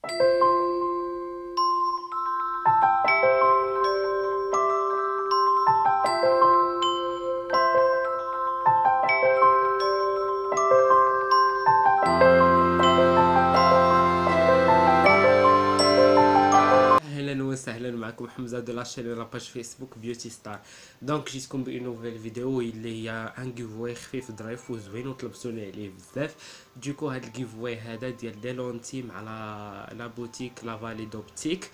اهلا وسهلا معكم حمزه de la chaîne la page Facebook Beauty Star. دونك جيتكم بأون نوفيل فيديو اللي هي ان جيفواي خفيف ظريف وزوين وطلبتوني عليه بزاف. دوكو هاد الجيفواي هذا ديال دي لونتي مع لا بوتيك لا فالي دوبتيك.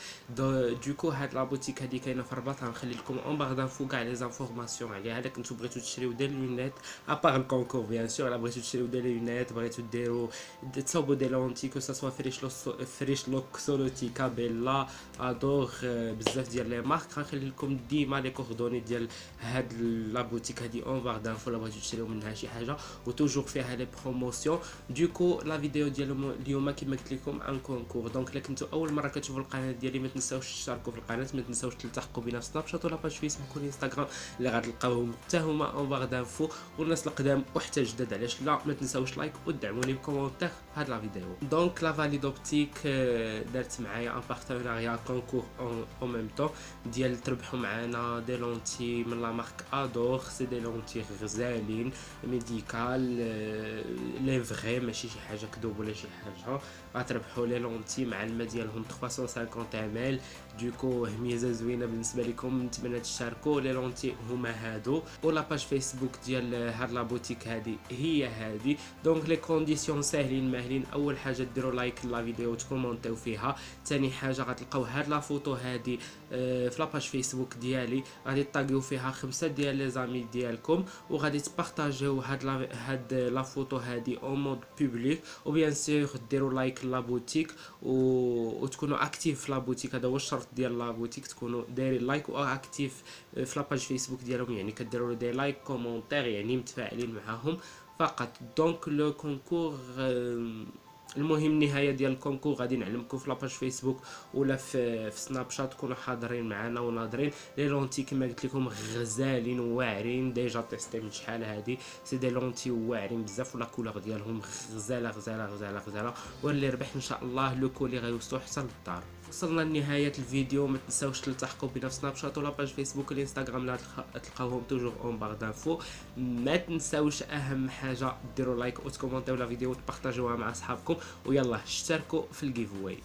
دوكو هاد لا بوتيك هادي كاينه في الرباط، غنخلي لكم اون باغ دانفو كاع لي زانفورماسيون عليها. الا كنتو بغيتو تشريو دي لونيت ابار الكونكور بيان سور، الا بغيتو تشريو دي لونيت، بغيتو ديرو تصوبوا دي لونتي كو سوا فريش لوك سولوتيكا بيلا ادور بزاف ديال لي مارك. غنخلي لكم ديما لي كوردوني ديال هاد لا بوتيك هادي اون باغ دانفو لا بغيتو تشريو منها شي حاجه، وتوجور فيها لي بروموسيون. دوكو لا فيديو ديال اليوم كيما قلت لكم ان كونكور. دونك الا كنتو اول مره كتشوفوا القناه ديالي ما تنساوش تشتركوا في القناه، ما تنساوش تلتحقوا بينا في سناب شات ولا باج فيسبوك والانستغرام اللي غتلقاوهم حتى هما اون باغ دانفو. والناس القدام وحتى الجداد علاش لا، ما تنساوش لايك ودعموني بكومونتير هاد لا فيديو. دونك لا فالي دوبتيك دارت معايا ان بارتناريا كونكور اون ميم طون ديال تربحوا معانا دي لونتي من لا مارك ادور. سي دي لونتي غزالين ميديكال لي فغي، ماشي شي حاجه كذوب ولا شي حاجه. غتربحوا لي لونتي مع الماء ديالهم 350 ml. دوكو ميزه زوينه بالنسبه لكم، نتمنى تشاركوا. لي لونتي هما هادو، ولا باج فيسبوك ديال هاد لا بوتيك هادي هي هادي. دونك لي كونديسيون ساهلين ماهلين. اول حاجه ديروا لايك لا فيديو وتكومونتيو فيها. ثاني حاجه غتلقاو هاد لا فوتو هادي في لاباج فيسبوك ديالي، غادي تطاغيو فيها 5 ديال لي زامي ديالكم، وغادي تبارطاجيو هاد لا فوتو هادي اون مود بوبليك. وبيان سور ديروا لايك لا بوتيك وتكونوا اكتيف في لا بوتيك. هذا هو الشرط ديال لا بوتيك، تكونوا دايرين لايك واكتيف في لاباج فيسبوك ديالهم، يعني كديروا دي لايك كومونتير، يعني متفاعلين معاهم فقط. دونك لو كونكور المهم النهايه ديال الكونكور غادي نعلمكم في لاباج فيسبوك ولا في سناب شات. كونوا حاضرين معنا وناظرين. لي لونتي كما قلت لكم غزالين واعرين، ديجا تيستي من شحال هادي. سي دي لونتي واعرين بزاف، ولا كولور ديالهم غزاله غزاله غزاله غزاله. واللي ربح ان شاء الله لو كولي غيوصلو حتى للدار. وصلنا لنهايه الفيديو. ما تنساوش تلتحقوا بنا في سناب شات ولا باج فيسبوك والانستغرام اللي تلقاوهم توجور اون باغ دانفو. ما تنساوش اهم حاجه ديروا لايك وتكومونتيو لا فيديو وتبارطاجيوها مع اصحابكم، ويلا اشتركوا في الجيف واي.